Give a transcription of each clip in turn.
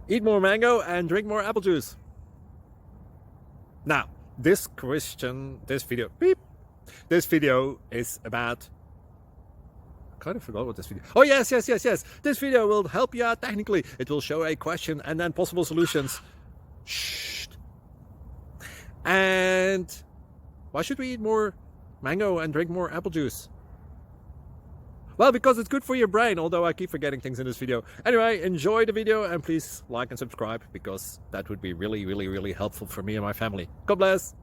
Eat more mango and drink more apple juice. Now, this video is about, I kind of forgot what this video. Oh, yes. This video will help you out technically. It will show a question and then possible solutions. Shh. And why should we eat more mango and drink more apple juice? Well, because it's good for your brain, although I keep forgetting things in this video. Anyway, enjoy the video and please like and subscribe, because that would be really helpful for me and my family. God bless.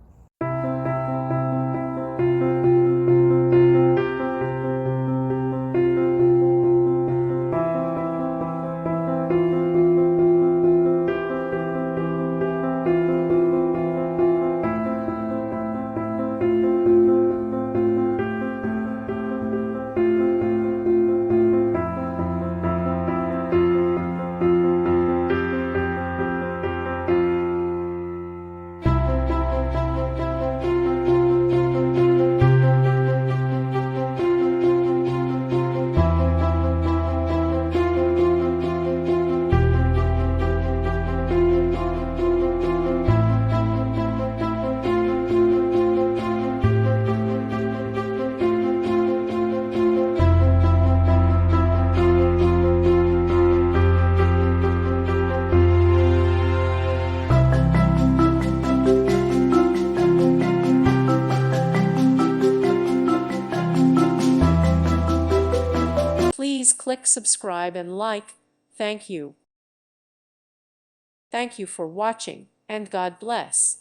Please click subscribe and like. Thank you. Thank you for watching, and God bless.